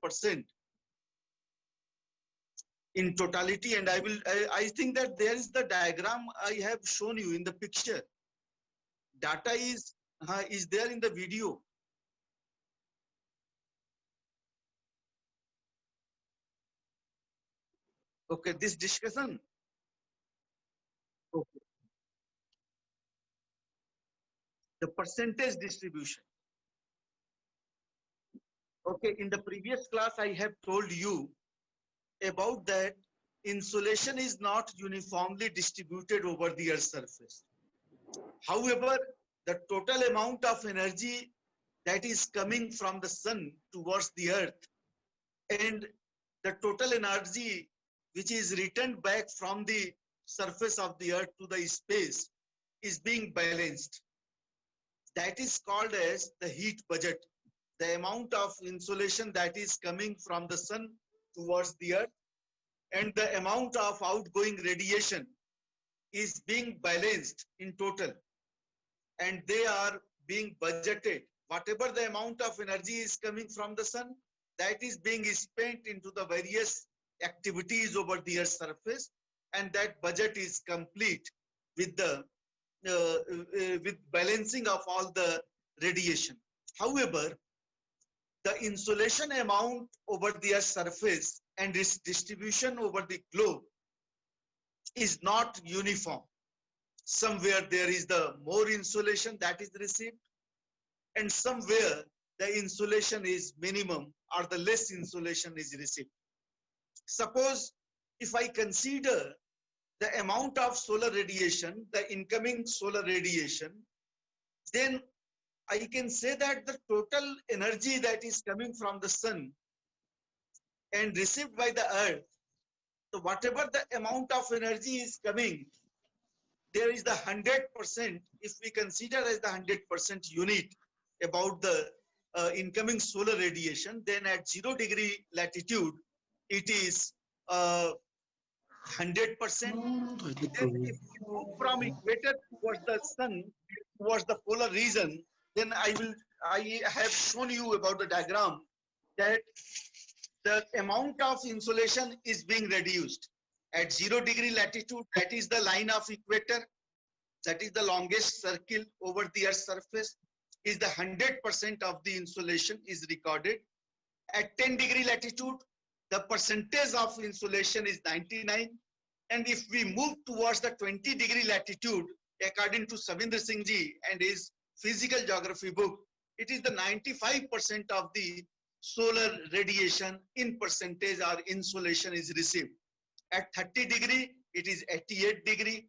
100% in totality. And I think that there is the diagram I have shown you in the picture. Data is there in the video. Okay, this discussion. Okay. The percentage distribution. Okay, in the previous class, I have told you about that insolation is not uniformly distributed over the Earth's surface. However, the total amount of energy that is coming from the sun towards the Earth and the total energy which is returned back from the surface of the Earth to the space is being balanced. That is called as the heat budget. The amount of insolation that is coming from the sun towards the Earth and the amount of outgoing radiation is being balanced in total, and they are being budgeted. Whatever the amount of energy is coming from the sun, that is being spent into the various activities over the Earth's surface, and that budget is complete with the with balancing of all the radiation. However, the insolation amount over the Earth's surface and its distribution over the globe is not uniform. Somewhere there is the more insolation that is received, and somewhere the insolation is minimum or the less insolation is received. Suppose if I consider the amount of solar radiation, the incoming solar radiation, then I can say that the total energy that is coming from the sun and received by the earth, so whatever the amount of energy is coming, there is the 100%, if we consider as the 100% unit about the incoming solar radiation, then at 0° latitude, it is 100%. Then if we move from equator towards the sun, towards the polar region, then I have shown you about the diagram that the amount of insolation is being reduced. At 0° latitude, that is the line of equator, that is the longest circle over the Earth's surface, is the 100% of the insolation is recorded. At 10° latitude, the percentage of insolation is 99. And if we move towards the 20° latitude, according to Savindra Singh ji and his physical geography book, it is the 95% of the solar radiation in percentage or insolation is received. At 30°, it is 88%.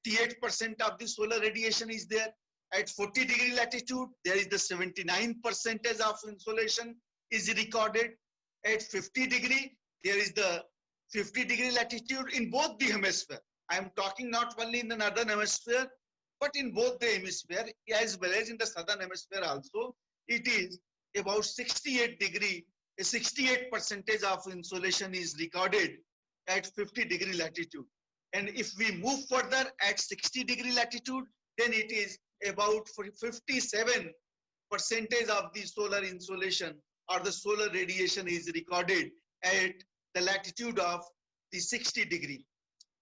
88% of the solar radiation is there. At 40° latitude, there is the 79% of insolation is recorded. At 50°, there is the 50° latitude in both the hemisphere. I am talking not only in the northern hemisphere, but in both the hemisphere as well as in the southern hemisphere also. It is about 68%. 68% of insolation is recorded at 50° latitude. And if we move further at 60° latitude, then it is about 57% of the solar insolation or the solar radiation is recorded at the latitude of the 60°.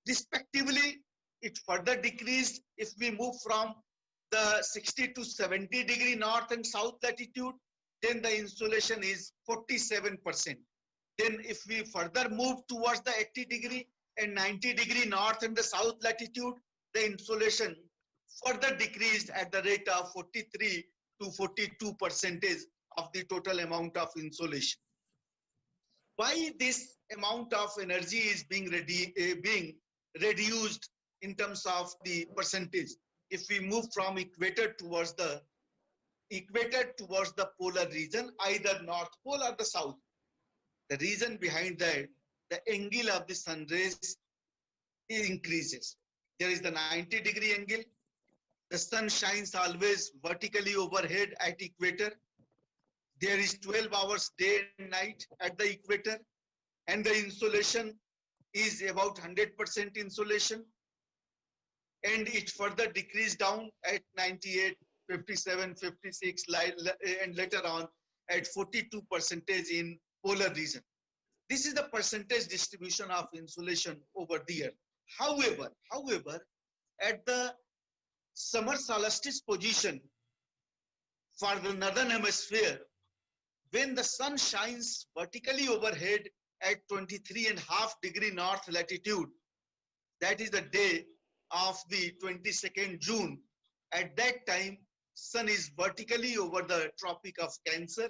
Respectively, it further decreased if we move from the 60 to 70° north and south latitude, then the insolation is 47%. Then if we further move towards the 80° and 90° north and the south latitude, the insolation further decreased at the rate of 43 to 42% of the total amount of insolation. Why this amount of energy is being reduced in terms of the percentage? If we move from equator towards the polar region, either North Pole or the South, the reason behind that, the angle of the sun rays increases. There is the 90° angle. The sun shines always vertically overhead at equator. There is 12 hours day and night at the equator, and the insolation is about 100% insolation, and it further decreased down at 98, 57, 56, and later on at 42% in polar region. This is the percentage distribution of insolation over the earth. However, at the summer solstice position for the northern hemisphere, when the sun shines vertically overhead at 23.5 degree north latitude, that is the day of the 22nd June. At that time, sun is vertically over the Tropic of Cancer.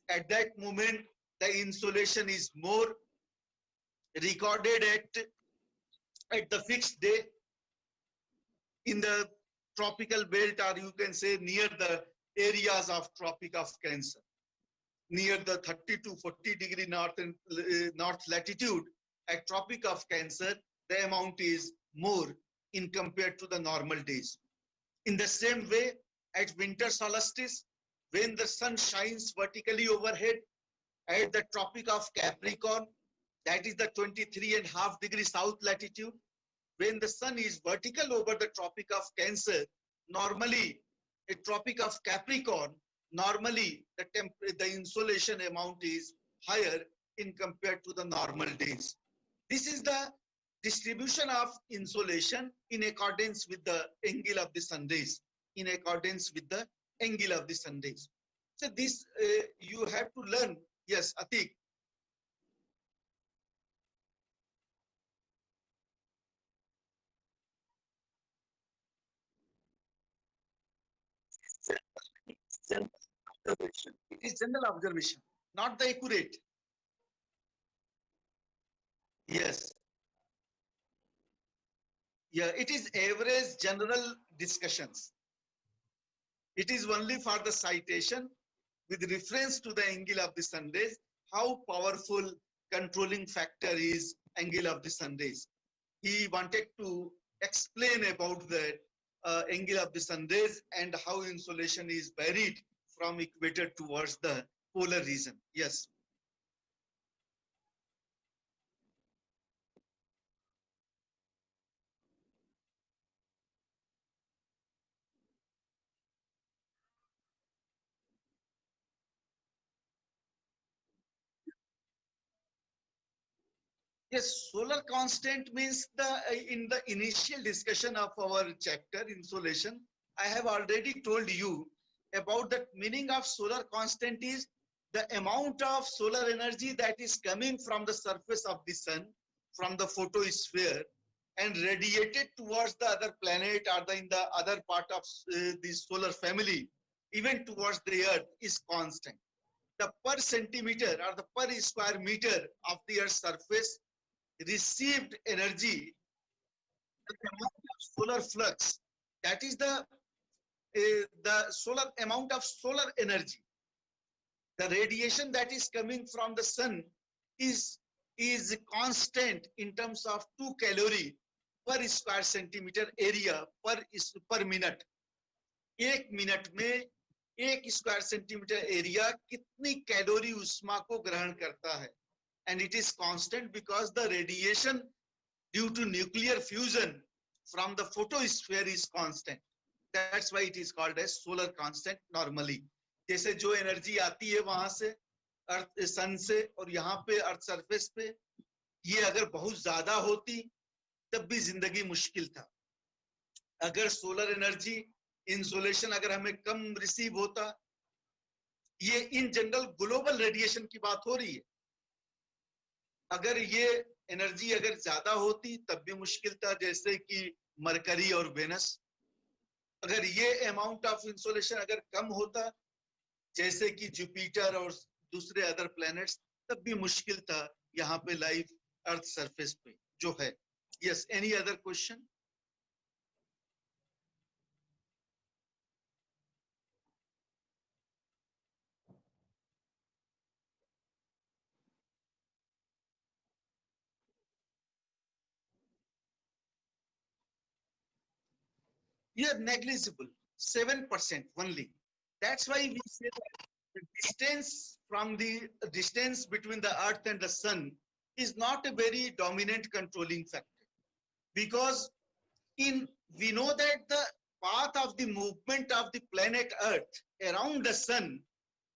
At that moment, the insolation is more recorded at the fixed day in the tropical belt, or you can say near the areas of Tropic of Cancer, near the 30 to 40 degree north latitude at Tropic of Cancer, the amount is more in compared to the normal days. In the same way, at winter solstice, when the sun shines vertically overhead at the Tropic of Capricorn, that is the 23.5 degree south latitude, when the sun is vertical over the Tropic of Cancer, normally a Tropic of Capricorn, normally the insolation amount is higher in compared to the normal days. This is the distribution of insolation in accordance with the angle of the sun rays, in accordance with the angle of the sun rays. So this you have to learn. Yes, Atik. It is general observation, not the accurate. Yes. Yeah, it is average general discussions. It is only for the citation with reference to the angle of the sun rays, how powerful controlling factor is angle of the sun rays. He wanted to explain about the angle of the sun rays and how insolation is varied from equator towards the polar region. Yes. Yes, solar constant means in the initial discussion of our chapter insolation, I have already told you about the meaning of solar constant is the amount of solar energy that is coming from the surface of the sun, from the photosphere, and radiated towards the other planet or in the other part of the solar family, even towards the earth, is constant. The per centimeter or the per square meter of the earth's surface received energy, the amount of solar flux, that is the solar amount of solar energy, the radiation that is coming from the sun is constant in terms of 2 calorie per square centimeter area per minute. एक minute में 1 square centimetre area कितनी calorie उष्मा को ग्रहण करता है. And it is constant because the radiation due to nuclear fusion from the photosphere is constant. That's why it is called as solar constant normally. जैसे जो एनर्जी आती है वहां से अर्थ सन से और यहाँ पे अर्थ सरफेस पे, ये अगर बहुत ज्यादा होती तब भी जिंदगी मुश्किल था. अगर सोलर एनर्जी इंसोलेशन अगर हमें कम रिसीव होता, ये इन जनरल ग्लोबल रेडिएशन की बात हो रही है. अगर ये एनर्जी अगर ज्यादा होती तब भी मुश्किल था, जैसे कि मरकरी और वेनस. अगर ये अमाउंट ऑफ इंसोलेशन अगर कम होता, जैसे कि जुपिटर और दूसरे अदर प्लैनेट्स, तब भी मुश्किल था यहाँ पे लाइफ अर्थ सरफेस पे जो है. Yes, any other question? Yeah, negligible, 7% only. That's why we say that the distance between the earth and the sun is not a very dominant controlling factor, because we know that the path of the movement of the planet earth around the sun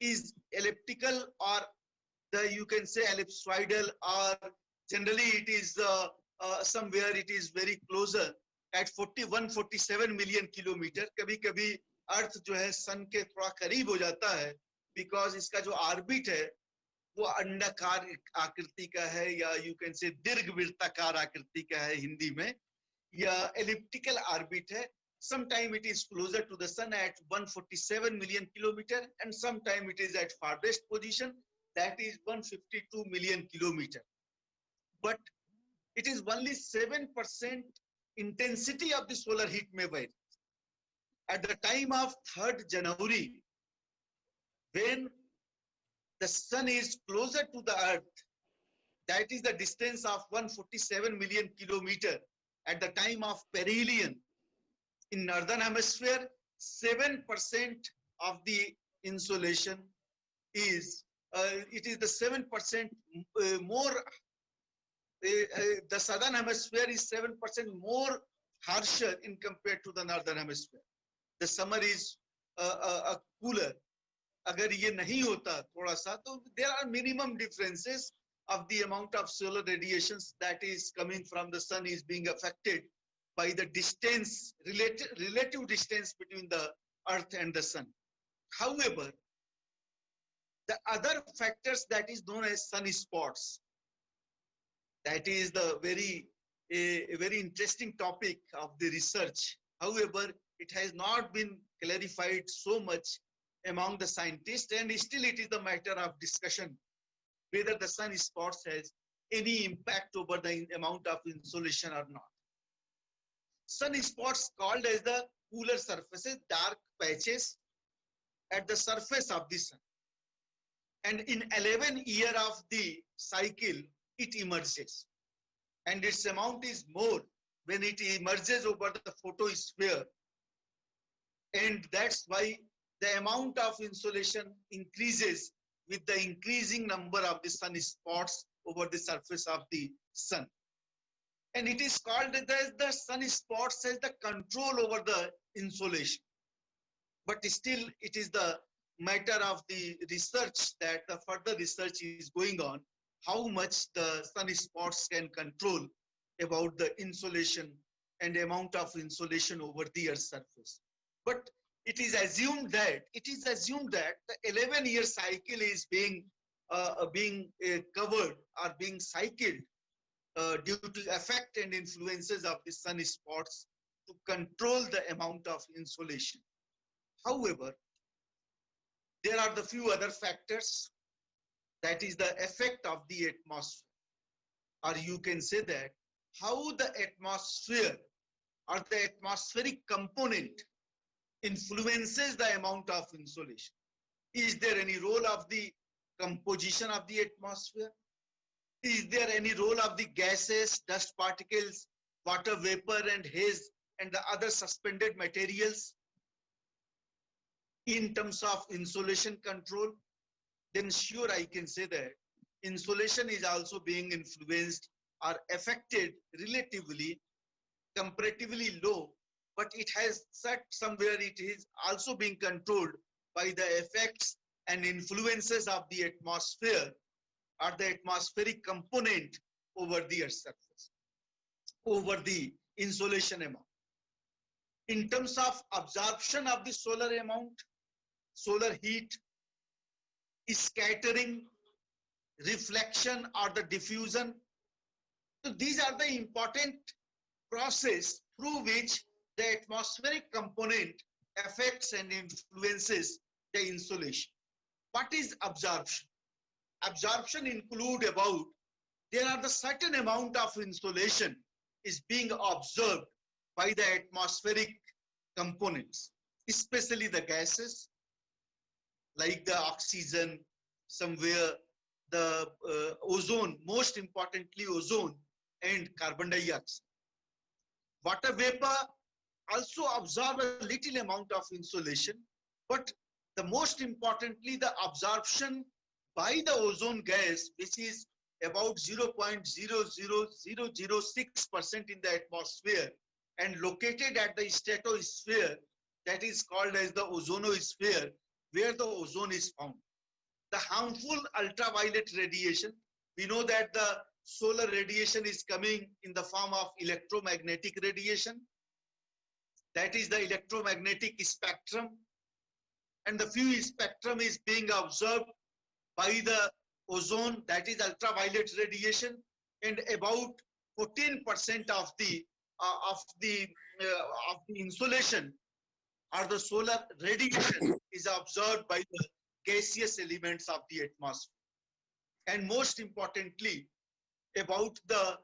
is elliptical, or you can say ellipsoidal, or generally it is somewhere it is very closer at 41-47 million kilometer. कभी कभी अर्थ जो है सन के थोड़ा करीब हो जाता है, बिकॉज इसका जो ऑर्बिट है वो अंडाकार आकृति का है, या यू कैन से दीर्घवृत्ताकार आकृति का है हिंदी में, या एलिप्टिकल ऑर्बिट है. Sometime it is closer to the sun at 147 million kilometer, and sometime it is at farthest position, that is 152 million kilometer. But it is only 7% intensity of the solar heat may vary. At the time of 3rd January, when the sun is closer to the earth, that is the distance of 147 million kilometer at the time of perihelion. In northern hemisphere, 7% of the insolation is, it is the 7% more, the southern hemisphere is 7% more harsher in compared to the northern hemisphere. The summer is cooler. अगर ये नहीं होता थोड़ा सा, तो there are minimum differences of the amount of solar radiations that is coming from the sun is being affected by the distance, relative distance between the earth and the sun. However, the other factors that is known as sunspots, that is the a very interesting topic of the research. However, it has not been clarified so much among the scientists, and still it is a matter of discussion whether the sunspots has any impact over the amount of insolation or not. Sunspots called as the cooler surfaces, dark patches at the surface of the sun. And in 11 year of the cycle, it emerges. And its amount is more when it emerges over the photosphere. And that's why the amount of insolation increases with the increasing number of the sunspots over the surface of the sun. And it is called as the sunspots as the control over the insolation. But still, it is the matter of the research, that the further research is going on, how much the sunspots can control about the insolation and amount of insolation over the Earth's surface. But it is assumed that the 11-year cycle is being covered or being cycled due to effect and influences of the sunspots to control the amount of insolation. However, there are the few other factors, that is the effect of the atmosphere, or you can say that how the atmosphere or the atmospheric component influences the amount of insolation. Is there any role of the composition of the atmosphere? Is there any role of the gases, dust particles, water vapor and haze and the other suspended materials in terms of insolation control? Then sure, I can say that insolation is also being influenced or affected relatively, comparatively low, but it has set somewhere, it is also being controlled by the effects and influences of the atmosphere or the atmospheric component over the Earth's surface, over the insolation amount. In terms of absorption of the solar amount, solar heat, scattering, reflection or the diffusion. So these are the important process through which the atmospheric component affects and influences the insolation. What is absorption? Absorption include about, there are the certain amount of insolation is being observed by the atmospheric components, especially the gases like the oxygen, somewhere the ozone, most importantly ozone and carbon dioxide. Water vapor also absorb a little amount of insolation, but the most importantly the absorption by the ozone gas, which is about 0.00006% in the atmosphere and located at the stratosphere, that is called as the ozonosphere, where the ozone is found. the harmful ultraviolet radiation. We know that the solar radiation is coming in the form of electromagnetic radiation. That is the electromagnetic spectrum. And the few spectrum is being observed by the ozone, that is ultraviolet radiation, and about 14% of the insolation or the solar radiation is observed by the gaseous elements of the atmosphere. And most importantly, about the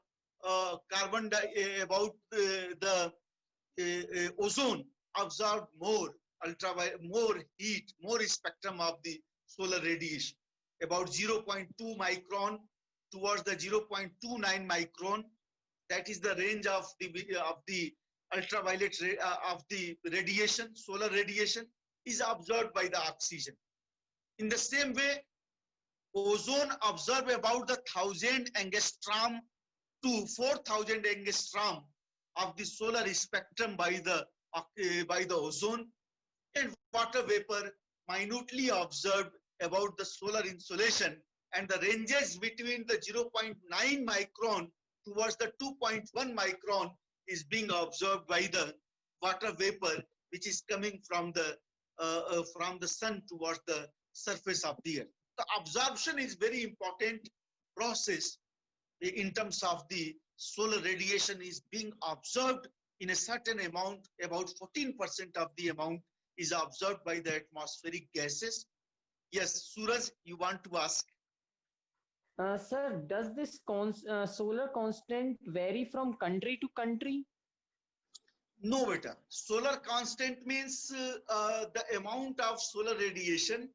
ozone absorbed more ultraviolet, more heat, more spectrum of the solar radiation, about 0.2 micron towards the 0.29 micron. That is the range of the ultraviolet of the radiation, solar radiation is observed by the oxygen. In the same way, ozone absorb about the 1,000 angstrom to 4,000 angstrom of the solar spectrum by the ozone, and water vapor minutely observed about the solar insolation, and the ranges between the 0.9 micron towards the 2.1 micron is being observed by the water vapor, which is coming from the sun towards the surface of the earth. The absorption is very important process in terms of the solar radiation is being observed in a certain amount. About 14% of the amount is observed by the atmospheric gases. Yes, Suraj, you want to ask? Sir, does this solar constant vary from country to country? No, beta. Solar constant means the amount of solar radiation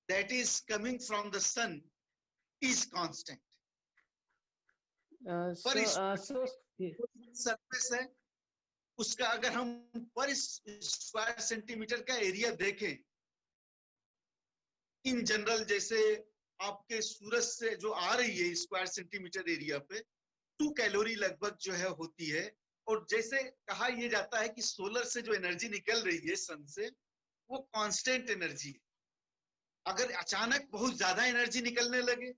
that is coming from the sun is constant. Surface है उसका अगर हम पर square centimetre का area देखें, in general जैसे आपके सूरज से जो आ रही है स्क्वायर सेंटीमीटर एरिया पे 2 कैलोरी लगभग जो है होती है, और जैसे कहा यह जाता है कि सोलर से जो एनर्जी निकल रही है सन से वो कांस्टेंट एनर्जी है. अगर अचानक बहुत ज्यादा एनर्जी निकलने लगे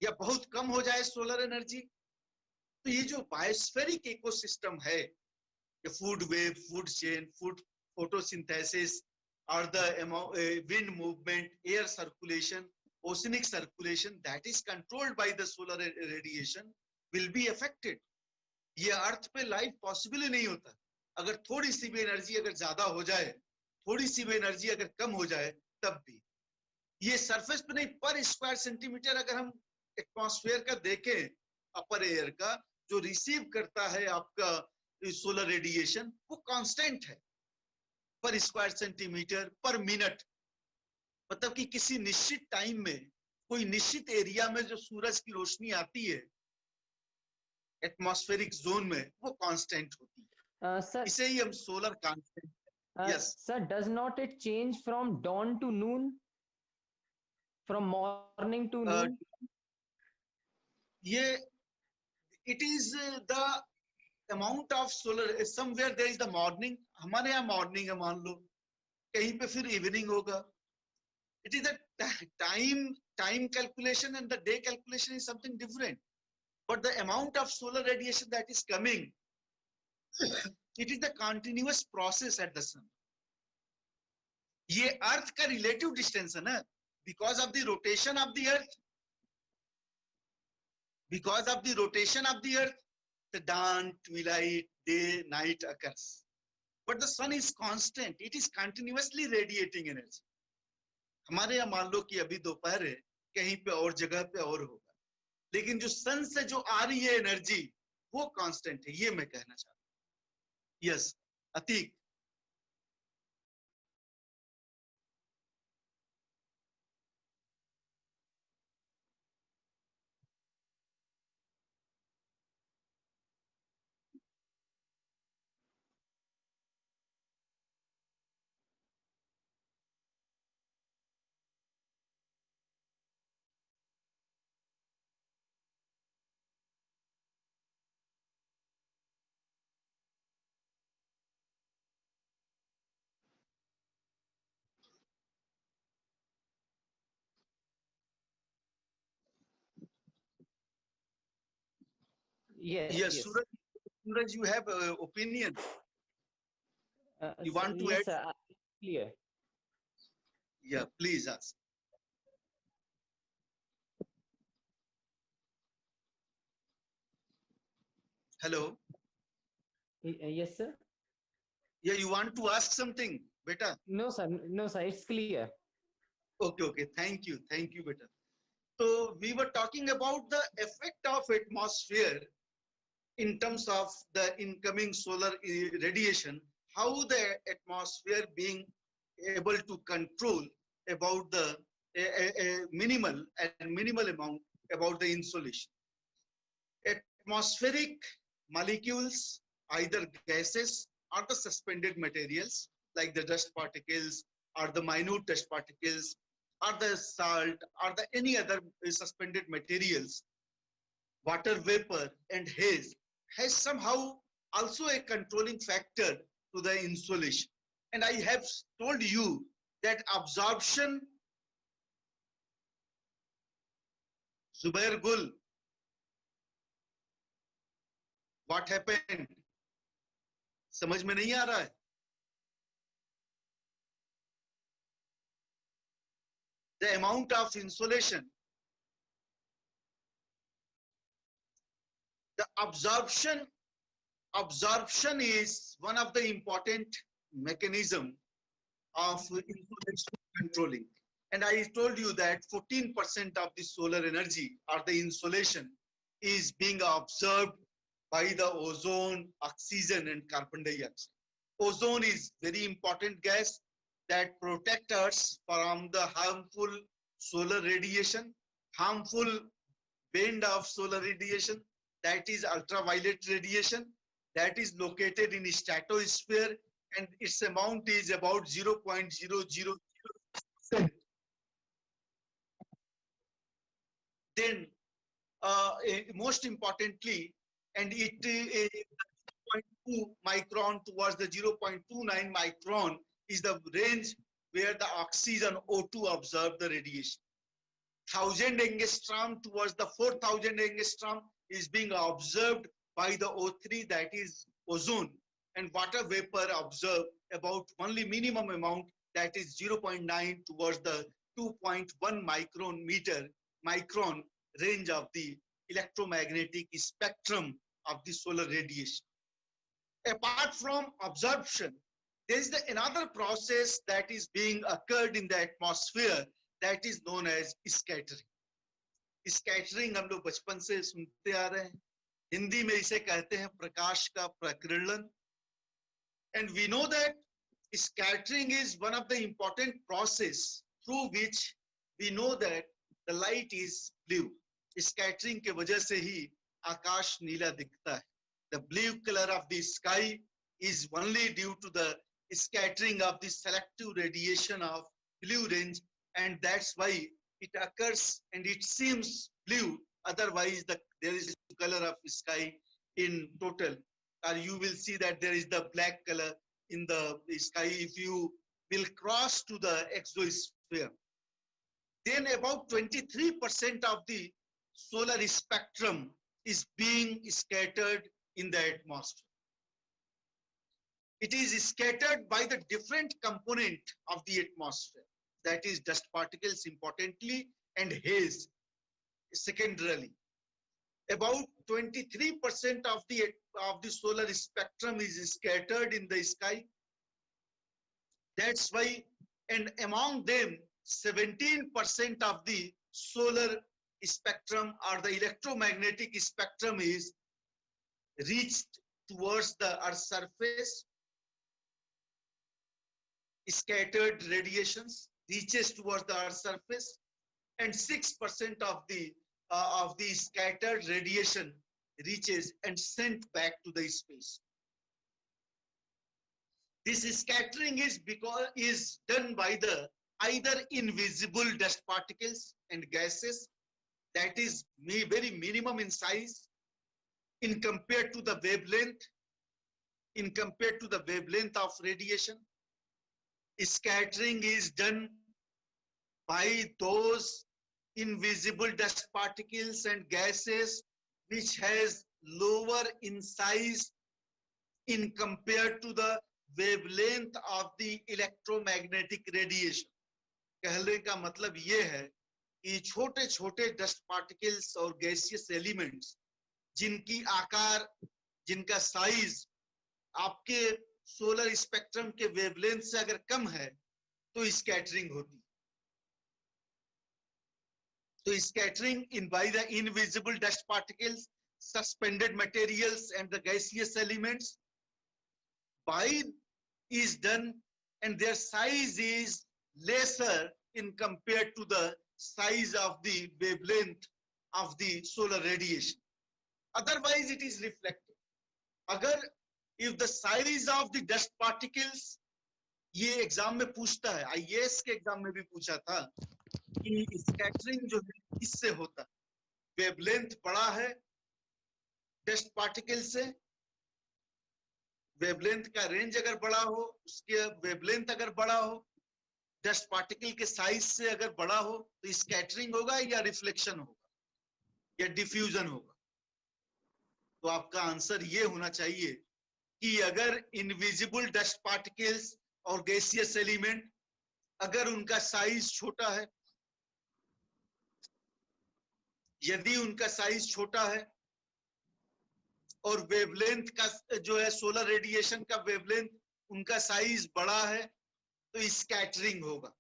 या बहुत कम हो जाए सोलर एनर्जी, तो ये जो बायोस्फेरिक इकोसिस्टम है, food web, food chain, food photosynthesis और the wind movement, air circulation, oceanic circulation, that is controlled by the solar radiation will be affected. ये अर्थ पे लाइफ पॉसिबल ही नहीं होता अगर थोड़ी सी भी एनर्जी अगर ज्यादा हो जाए, थोड़ी सी भी एनर्जी अगर कम हो जाए तब भी. ये सरफेस पे नहीं, पर स्क्वायर सेंटीमीटर अगर हम एटमॉस्फेयर का देखें, अपर एयर का जो रिसीव करता है आपका सोलर रेडिएशन, वो कांस्टेंट है पर स्क्वायर सेंटीमीटर पर मिनट. मतलब कि किसी निश्चित टाइम में कोई निश्चित एरिया में जो सूरज की रोशनी आती है एटमॉस्फेरिक जोन में, वो कांस्टेंट होती है. इसे ही हम solar constant. Yes. Sir, does not it change from dawn to noon? From morning to noon? ये it is the amount of solar, somewhere there is the morning. हमारे यहाँ morning है मान लो, कहीं पे फिर evening होगा. It is the time calculation and the day calculation is something different. But the amount of solar radiation that is coming, it is the continuous process at the sun. ये अर्थ का relative distance है ना, because of the rotation of the earth. Because of the rotation of the earth, the dawn, twilight, day, night occurs. But the sun is constant. It is continuously radiating energy. हमारे यहाँ मान लो कि अभी दोपहर है, कहीं पे और जगह पे और होगा, लेकिन जो सन से जो आ रही है एनर्जी वो कांस्टेंट है, ये मैं कहना चाहता हूँ. Yes, Atiq. Yes, Yes, yes. Suraj, you have opinion. You want to Yes, add? sir. Clear. Yeah, please ask. Hello. Yes, sir. Yeah, you want to ask something, beta? No, sir. No, sir. It's clear. Okay, okay. Thank you, beta. So we were talking about the effect of atmosphere in terms of the incoming solar radiation, how the atmosphere being able to control about the a minimal amount about the insolation. Atmospheric molecules, either gases or the suspended materials like the dust particles or the minute dust particles or the salt or the any other suspended materials, water vapor and haze has somehow also a controlling factor to the insolation. And I have told you that absorption, Zubair Gul, what happened? समझ में नहीं आ रहा है? The amount of insolation, the absorption is one of the important mechanism of insolation controlling. And I told you that 14% of the solar energy or the insolation is being absorbed by the ozone, oxygen, and carbon dioxide. Ozone is very important gas that protects us from the harmful solar radiation, harmful band of solar radiation, that is ultraviolet radiation, that is located in stratosphere, and its amount is about 0.000%. Then, most importantly, and it 0.2 micron towards the 0.29 micron is the range where the oxygen O2 absorb the radiation. 1000 angstrom towards the 4000 angstrom is being observed by the O3, that is ozone, and water vapor observed about only minimum amount, that is 0.9 towards the 2.1 micron range of the electromagnetic spectrum of the solar radiation. Apart from absorption, there is another process that is being occurred in the atmosphere that is known as scattering. Scattering हम लोग बचपन से सुनते आ रहे हैं, हिंदी में इसे कहते हैं प्रकाश का प्रकीर्णन. And we know that scattering is one of the important process through which we know that the light is blue. Scattering के वजह से ही आकाश नीला दिखता है. The blue color of the sky is only due to the scattering of the selective radiation of blue range, and that's why it occurs and it seems blue. Otherwise, there is color of sky in total, or you will see that there is the black color in the sky if you will cross to the exosphere. Then about 23% of the solar spectrum is being scattered in the atmosphere. It is scattered by the different component of the atmosphere, that is dust particles importantly and haze secondarily. About 23% of the solar spectrum is scattered in the sky. That's why, and among them, 17% of the solar spectrum or the electromagnetic spectrum is reached towards the Earth's surface. Scattered radiations reaches towards the Earth's surface, and 6% of the scattered radiation reaches and sent back to the space. This scattering is done by the either invisible dust particles and gases, that is very minimum in size in compared to the wavelength of radiation. Scattering is done by those invisible dust particles and gases which has lower in size in compared to the wavelength of the electromagnetic radiation. कहने का मतलब ये है कि छोटे छोटे dust particles और gaseous elements जिनकी आकार, जिनका साइज आपके सोलर स्पेक्ट्रम के वेवलेंथ से अगर कम है तो स्कैटरिंग होती है. तो scattering in by the invisible dust particles, suspended materials and the gaseous elements by is done, and their size is lesser in compared to the size of the wavelength of the solar radiation. Otherwise it is reflected. Agar if the size of the dust particles, ये exam में पूछता है, IAS के exam में भी पूछा था कि स्कैटरिंग जो है इससे होता है, वेवलेंथ बड़ा है डस्ट पार्टिकल से, वेवलेंथ का रेंज अगर बड़ा हो, उसके वेवलेंथ अगर बड़ा हो, डस्ट पार्टिकल के साइज से अगर बड़ा हो, तो स्कैटरिंग होगा या रिफ्लेक्शन होगा या डिफ्यूजन होगा. तो आपका आंसर ये होना चाहिए कि अगर इनविजिबल डस्ट पार्टिकल्स और गैसियस एलिमेंट अगर उनका साइज छोटा है, यदि उनका साइज छोटा है और वेवलेंथ का जो है सोलर रेडिएशन का वेवलेंथ उनका साइज बड़ा है, तो स्कैटरिंग होगा.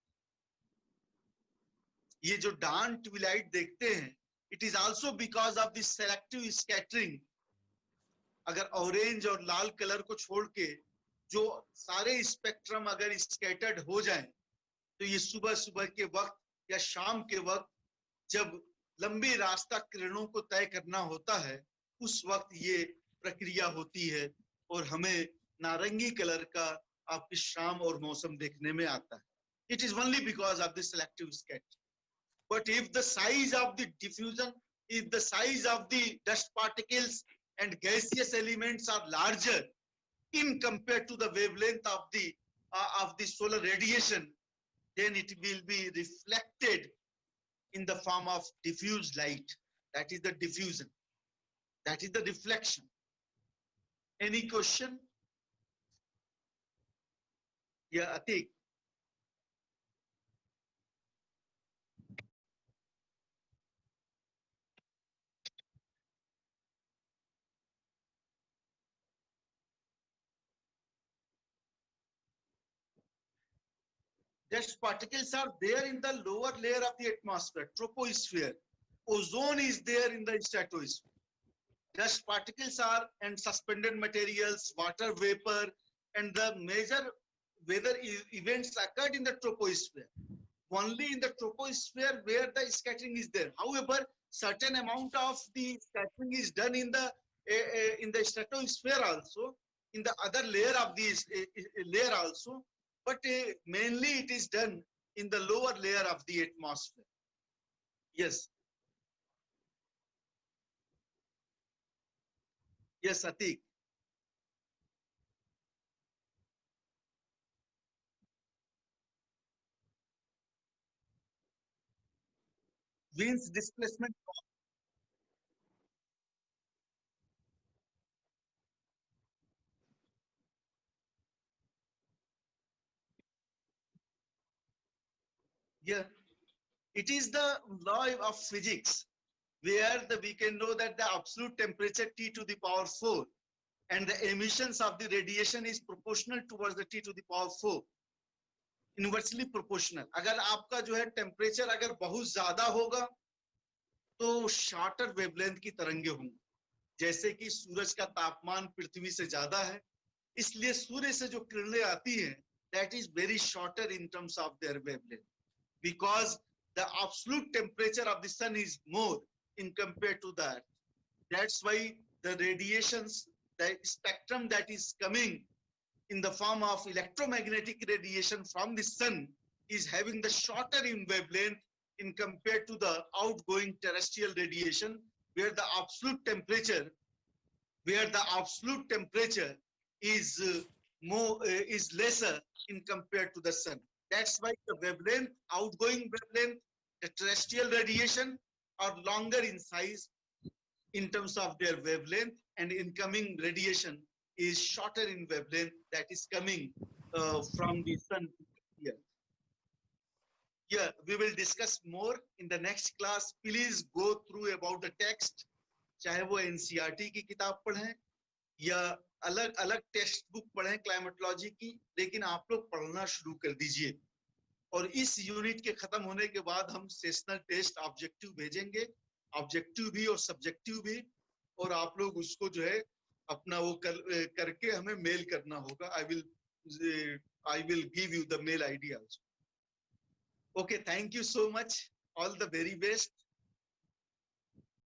ये जो डार्क ट्विलाइट देखते हैं, it is also because of this selective scattering. अगर ऑरेंज और लाल कलर को छोड़ के जो सारे स्पेक्ट्रम अगर स्कैटर्ड हो जाएं, तो ये सुबह सुबह के वक्त या शाम के वक्त जब लंबी रास्ता किरणों को तय करना होता है, उस वक्त ये प्रक्रिया होती है और हमें नारंगी कलर का आपकी शाम और मौसम देखने में आता है. It is only because of the selective scattering. But if the size of the diffusion, if the size of the dust particles and gaseous elements are larger in compared to the wavelength of the solar radiation, then it will be reflected in the form of diffused light. That is the diffusion. That is the reflection. Any question? Yeah, Atik. Dust particles are there in the lower layer of the atmosphere, troposphere. Ozone is there in the stratosphere. Dust particles are and suspended materials, water vapor, and the major weather events occurred in the troposphere. Only in the troposphere where the scattering is there. However, certain amount of the scattering is done in the stratosphere also, in the other layer of this layer also, but mainly it is done in the lower layer of the atmosphere. Yes. Yes, Atik. Winds displacement. Yeah, it is the law of physics where we can know that the absolute temperature T to the power 4 and the emissions of the radiation is proportional towards the T to the power 4. Inversely proportional. अगर आपका जो है temperature अगर बहुत ज्यादा होगा तो shorter wavelength की तरंगे होंगी. जैसे कि सूरज का तापमान पृथ्वी से ज्यादा है, इसलिए सूर्य से जो किरणें आती हैं, that is very shorter in terms of their wavelength, because the absolute temperature of the sun is more in compared to that. That's why the radiations, the spectrum that is coming in the form of electromagnetic radiation from the sun is having the shorter in wavelength in compared to the outgoing terrestrial radiation, where the absolute temperature is is lesser in compared to the sun. That's why the wavelength, outgoing wavelength, the terrestrial radiation are longer in size in terms of their wavelength, and incoming radiation is shorter in wavelength that is coming from the sun here. Yeah, we will discuss more in the next class. Please go through about the text, चाहे वो NCERT की किताब पढ़ें या अलग अलग text book पढ़ें climatology की, लेकिन आप लोग पढ़ना शुरू कर दीजिए। और इस यूनिट के खत्म होने के बाद हम सेशनल टेस्ट ऑब्जेक्टिव भेजेंगे, ऑब्जेक्टिव भी और सब्जेक्टिव भी, और आप लोग उसको जो है अपना वो करके हमें मेल करना होगा। I will give you the mail ID also. Okay, thank you so much. All the very best.